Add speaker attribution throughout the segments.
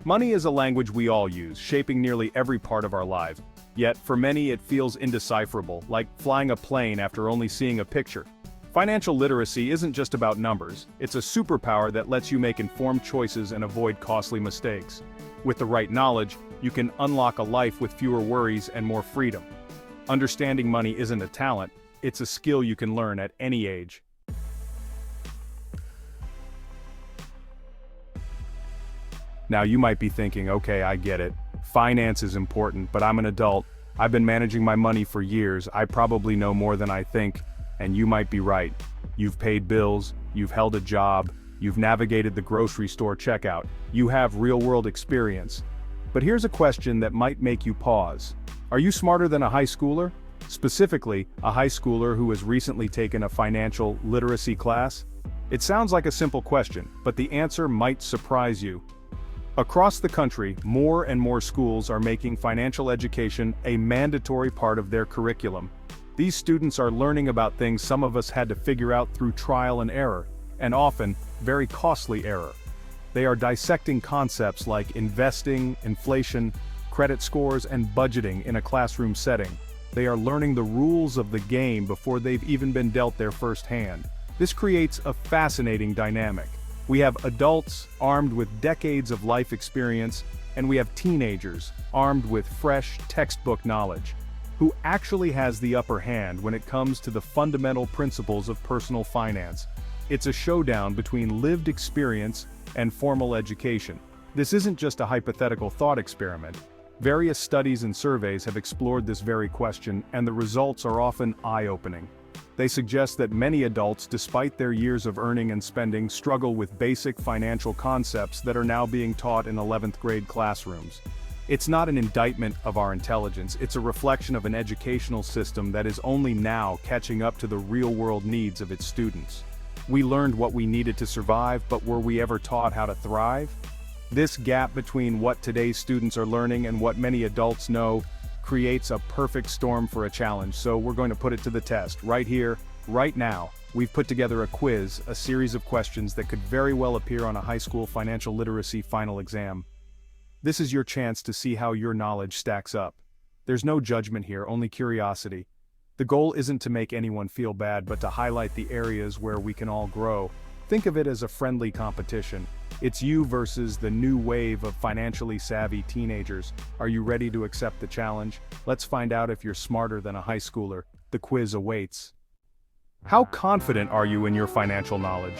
Speaker 1: Money is a language we all use, shaping nearly every part of our lives. Yet, for many it feels indecipherable, like flying a plane after only seeing a picture. Financial literacy isn't just about numbers, it's a superpower that lets you make informed choices and avoid costly mistakes. With the right knowledge, you can unlock a life with fewer worries and more freedom. Understanding money isn't a talent, it's a skill you can learn at any age. Now you might be thinking, okay, I get it. Finance is important, but I'm an adult. I've been managing my money for years. I probably know more than I think. And you might be right. You've paid bills, you've held a job, you've navigated the grocery store checkout. You have real-world experience. But here's a question that might make you pause. Are you smarter than a high schooler? Specifically, a high schooler who has recently taken a financial literacy class? It sounds like a simple question, but the answer might surprise you. Across the country, more and more schools are making financial education a mandatory part of their curriculum. These students are learning about things some of us had to figure out through trial and error, and often, very costly error. They are dissecting concepts like investing, inflation, credit scores, and budgeting in a classroom setting. They are learning the rules of the game before they've even been dealt their first hand. This creates a fascinating dynamic. We have adults armed with decades of life experience, and we have teenagers armed with fresh textbook knowledge. Who actually has the upper hand when it comes to the fundamental principles of personal finance? It's a showdown between lived experience and formal education. This isn't just a hypothetical thought experiment. Various studies and surveys have explored this very question, and the results are often eye-opening. They suggest that many adults, despite their years of earning and spending, struggle with basic financial concepts that are now being taught in 11th grade classrooms. It's not an indictment of our intelligence, it's a reflection of an educational system that is only now catching up to the real-world needs of its students. We learned what we needed to survive, but were we ever taught how to thrive? This gap between what today's students are learning and what many adults know creates a perfect storm for a challenge, so we're going to put it to the test, right here, right now. We've put together a quiz, a series of questions that could very well appear on a high school financial literacy final exam. This is your chance to see how your knowledge stacks up. There's no judgment here, only curiosity. The goal isn't to make anyone feel bad, but to highlight the areas where we can all grow. Think of it as a friendly competition. It's you versus the new wave of financially savvy teenagers. Are you ready to accept the challenge? Let's find out if you're smarter than a high schooler. The quiz awaits. How confident are you in your financial knowledge?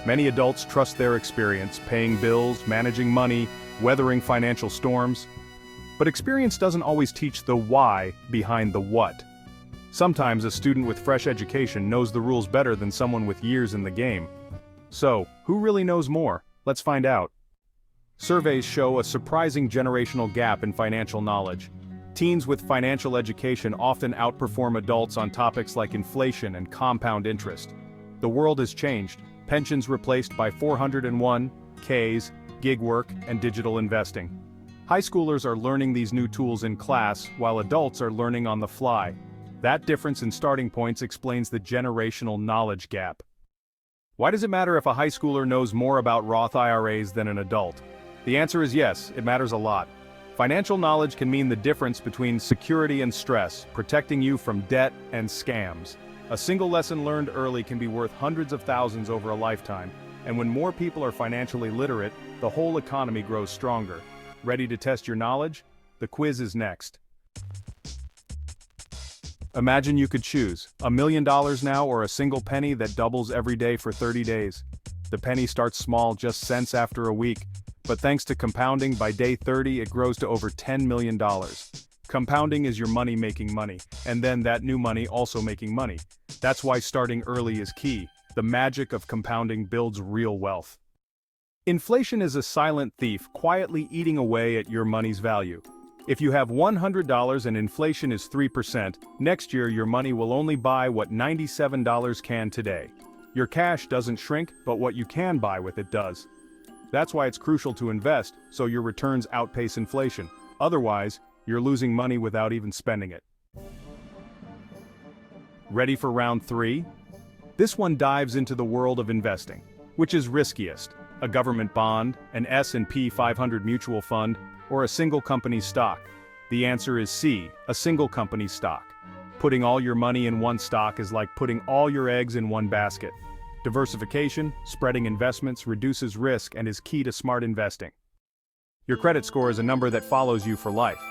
Speaker 1: Many adults trust their experience, paying bills, managing money, weathering financial storms. But experience doesn't always teach the why behind the what. Sometimes a student with fresh education knows the rules better than someone with years in the game. So, who really knows more? Let's find out. Surveys show a surprising generational gap in financial knowledge. Teens with financial education often outperform adults on topics like inflation and compound interest. The world has changed. Pensions replaced by 401(k)s, gig work, and digital investing. High schoolers are learning these new tools in class, while adults are learning on the fly. That difference in starting points explains the generational knowledge gap. Why does it matter if a high schooler knows more about Roth IRAs than an adult? The answer is yes, it matters a lot. Financial knowledge can mean the difference between security and stress, protecting you from debt and scams. A single lesson learned early can be worth hundreds of thousands over a lifetime, and when more people are financially literate, the whole economy grows stronger. Ready to test your knowledge? The quiz is next. Imagine you could choose $1 million now or a single penny that doubles every day for 30 days. The penny starts small, just cents after a week, but thanks to compounding, by day 30 it grows to over $10 million. Compounding is your money making money, and then that new money also making money. That's why starting early is key. The magic of compounding builds real wealth. Inflation is a silent thief, quietly eating away at your money's value. If you have $100 and inflation is 3%, next year your money will only buy what $97 can today. Your cash doesn't shrink, but what you can buy with it does. That's why it's crucial to invest, so your returns outpace inflation. Otherwise, you're losing money without even spending it. Ready for round 3? This one dives into the world of investing. Which is riskiest? a government bond, an S&P 500 mutual fund, or a single company's stock? The answer is C, a single company's stock. Putting all your money in one stock is like putting all your eggs in one basket. Diversification, spreading investments, reduces risk and is key to smart investing. Your credit score is a number that follows you for life.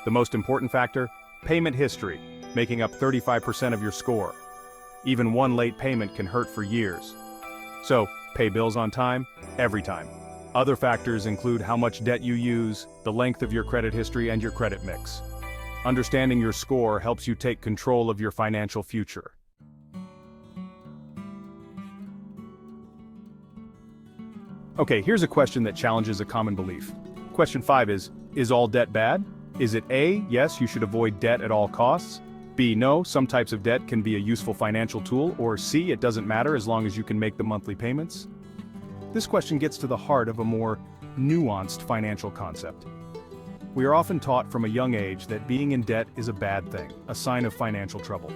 Speaker 1: The most important factor, payment history, making up 35% of your score. Even one late payment can hurt for years. So, pay bills on time, every time. Other factors include how much debt you use, the length of your credit history, and your credit mix. Understanding your score helps you take control of your financial future. Okay, here's a question that challenges a common belief. Question 5 is all debt bad? Is it A, yes, you should avoid debt at all costs? B, no, some types of debt can be a useful financial tool, or C, it doesn't matter as long as you can make the monthly payments? This question gets to the heart of a more nuanced financial concept. We are often taught from a young age that being in debt is a bad thing, a sign of financial trouble.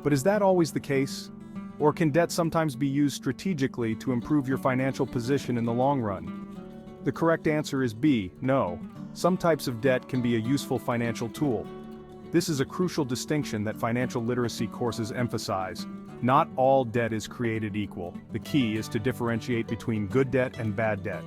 Speaker 1: But is that always the case? Or can debt sometimes be used strategically to improve your financial position in the long run? The correct answer is B, no. Some types of debt can be a useful financial tool. This is a crucial distinction that financial literacy courses emphasize. Not all debt is created equal. The key is to differentiate between good debt and bad debt.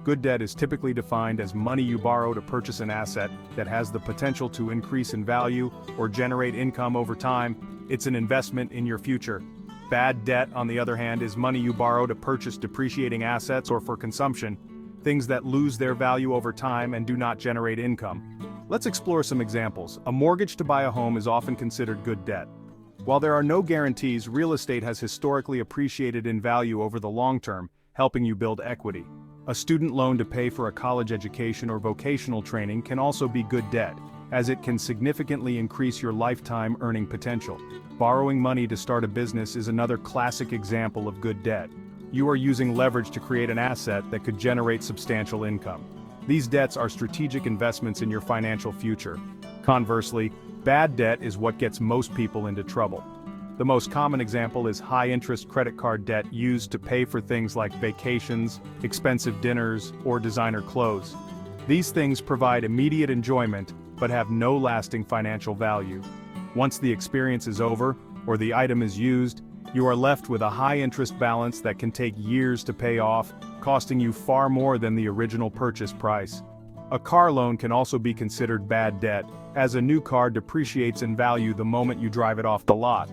Speaker 1: Good debt is typically defined as money you borrow to purchase an asset that has the potential to increase in value or generate income over time. It's an investment in your future. Bad debt, on the other hand, is money you borrow to purchase depreciating assets or for consumption, things that lose their value over time and do not generate income. Let's explore some examples. A mortgage to buy a home is often considered good debt. While there are no guarantees, real estate has historically appreciated in value over the long term, helping you build equity. A student loan to pay for a college education or vocational training can also be good debt, as it can significantly increase your lifetime earning potential. Borrowing money to start a business is another classic example of good debt. You are using leverage to create an asset that could generate substantial income. These debts are strategic investments in your financial future. Conversely, bad debt is what gets most people into trouble. The most common example is high-interest credit card debt used to pay for things like vacations, expensive dinners, or designer clothes. These things provide immediate enjoyment, but have no lasting financial value. Once the experience is over, or the item is used, you are left with a high-interest balance that can take years to pay off, costing you far more than the original purchase price. A car loan can also be considered bad debt, as a new car depreciates in value the moment you drive it off the lot.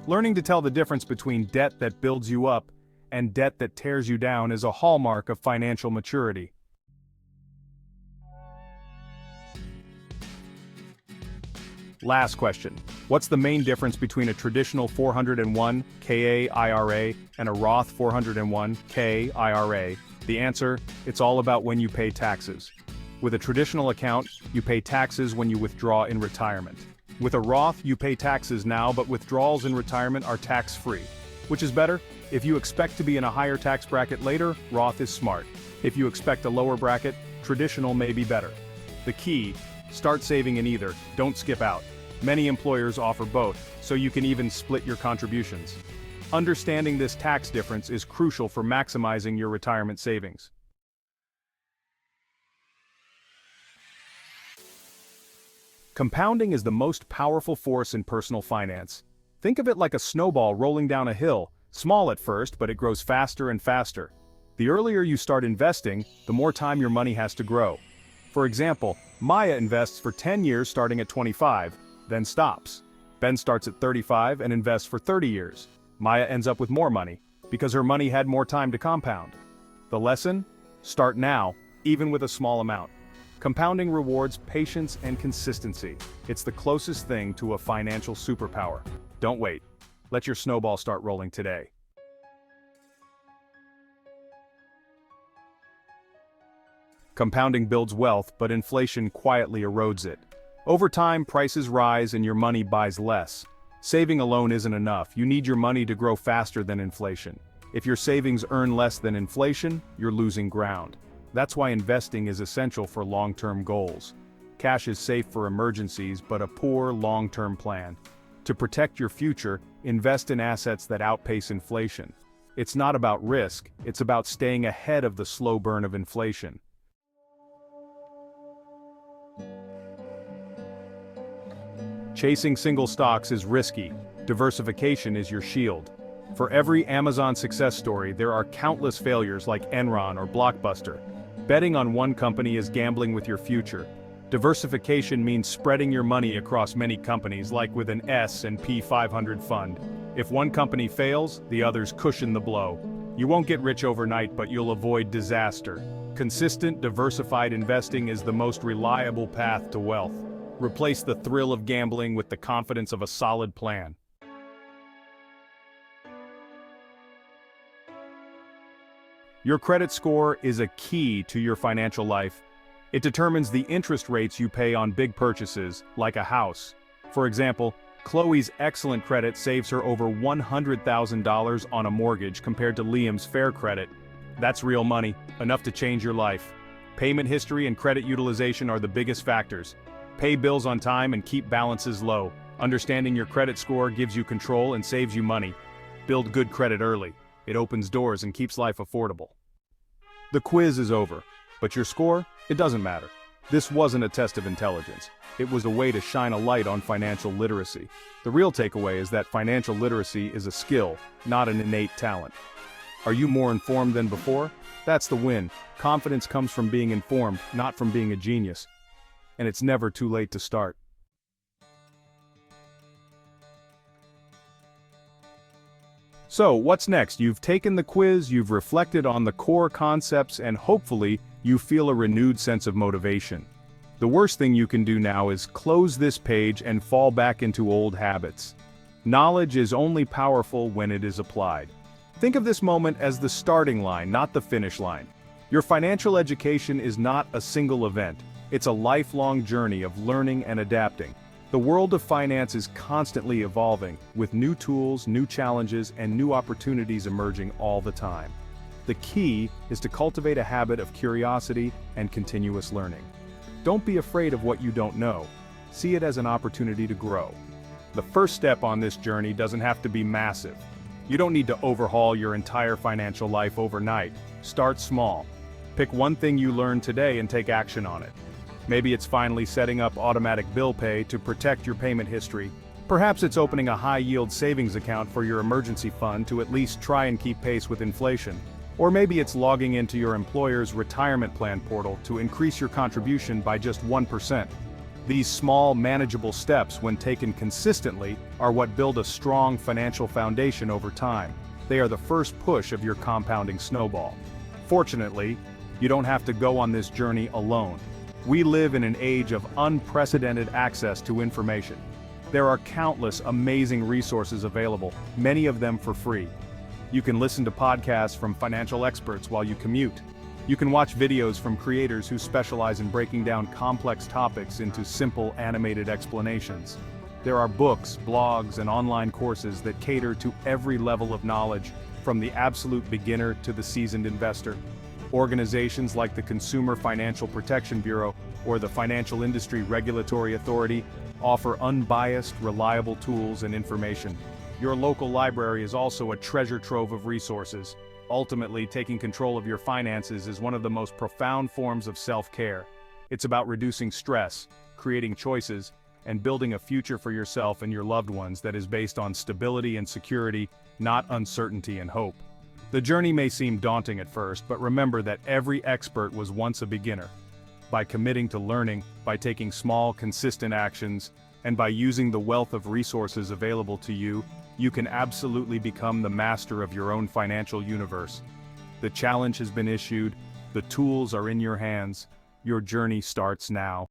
Speaker 1: Learning to tell the difference between debt that builds you up and debt that tears you down is a hallmark of financial maturity. Last question. What's the main difference between a traditional 401k IRA and a Roth 401k IRA? The answer, it's all about when you pay taxes. With a traditional account, you pay taxes when you withdraw in retirement. With a Roth, you pay taxes now, but withdrawals in retirement are tax-free. Which is better? If you expect to be in a higher tax bracket later, Roth is smart. If you expect a lower bracket, traditional may be better. The key, start saving in either, don't skip out. Many employers offer both, so you can even split your contributions. Understanding this tax difference is crucial for maximizing your retirement savings. Compounding is the most powerful force in personal finance. Think of it like a snowball rolling down a hill, small at first, but it grows faster and faster. The earlier you start investing, the more time your money has to grow. For example, Maya invests for 10 years starting at 25, then stops. Ben starts at 35 and invests for 30 years. Maya ends up with more money, because her money had more time to compound. The lesson? Start now, even with a small amount. Compounding rewards patience and consistency. It's the closest thing to a financial superpower. Don't wait. Let your snowball start rolling today. Compounding builds wealth, but inflation quietly erodes it. Over time, prices rise and your money buys less. Saving alone isn't enough. You need your money to grow faster than inflation. If your savings earn less than inflation, you're losing ground. That's why investing is essential for long-term goals. Cash is safe for emergencies, but a poor long-term plan. To protect your future, invest in assets that outpace inflation. It's not about risk, it's about staying ahead of the slow burn of inflation. Chasing single stocks is risky. Diversification is your shield. For every Amazon success story, there are countless failures like Enron or Blockbuster. Betting on one company is gambling with your future. Diversification means spreading your money across many companies, like with an S&P 500 fund. If one company fails, the others cushion the blow. You won't get rich overnight, but you'll avoid disaster. Consistent, diversified investing is the most reliable path to wealth. Replace the thrill of gambling with the confidence of a solid plan. Your credit score is a key to your financial life. It determines the interest rates you pay on big purchases, like a house. For example, Chloe's excellent credit saves her over $100,000 on a mortgage compared to Liam's fair credit. That's real money, enough to change your life. Payment history and credit utilization are the biggest factors. Pay bills on time and keep balances low. Understanding your credit score gives you control and saves you money. Build good credit early. It opens doors and keeps life affordable. The quiz is over, but your score? It doesn't matter. This wasn't a test of intelligence. It was a way to shine a light on financial literacy. The real takeaway is that financial literacy is a skill, not an innate talent. Are you more informed than before? That's the win. Confidence comes from being informed, not from being a genius. And it's never too late to start. So, what's next? You've taken the quiz, you've reflected on the core concepts, and hopefully, you feel a renewed sense of motivation. The worst thing you can do now is close this page and fall back into old habits. Knowledge is only powerful when it is applied. Think of this moment as the starting line, not the finish line. Your financial education is not a single event. It's a lifelong journey of learning and adapting. The world of finance is constantly evolving, with new tools, new challenges, and new opportunities emerging all the time. The key is to cultivate a habit of curiosity and continuous learning. Don't be afraid of what you don't know. See it as an opportunity to grow. The first step on this journey doesn't have to be massive. You don't need to overhaul your entire financial life overnight. Start small. Pick one thing you learned today and take action on it. Maybe it's finally setting up automatic bill pay to protect your payment history. Perhaps it's opening a high-yield savings account for your emergency fund to at least try and keep pace with inflation. Or maybe it's logging into your employer's retirement plan portal to increase your contribution by just 1%. These small, manageable steps, when taken consistently, are what build a strong financial foundation over time. They are the first push of your compounding snowball. Fortunately, you don't have to go on this journey alone. We live in an age of unprecedented access to information. There are countless amazing resources available, many of them for free. You can listen to podcasts from financial experts while you commute. You can watch videos from creators who specialize in breaking down complex topics into simple animated explanations. There are books, blogs, and online courses that cater to every level of knowledge, from the absolute beginner to the seasoned investor. Organizations like the Consumer Financial Protection Bureau or the Financial Industry Regulatory Authority offer unbiased, reliable tools and information. Your local library is also a treasure trove of resources. Ultimately, taking control of your finances is one of the most profound forms of self-care. It's about reducing stress, creating choices, and building a future for yourself and your loved ones that is based on stability and security, not uncertainty and hope. The journey may seem daunting at first, but remember that every expert was once a beginner. By committing to learning, by taking small, consistent actions, and by using the wealth of resources available to you, you can absolutely become the master of your own financial universe. The challenge has been issued, the tools are in your hands, your journey starts now.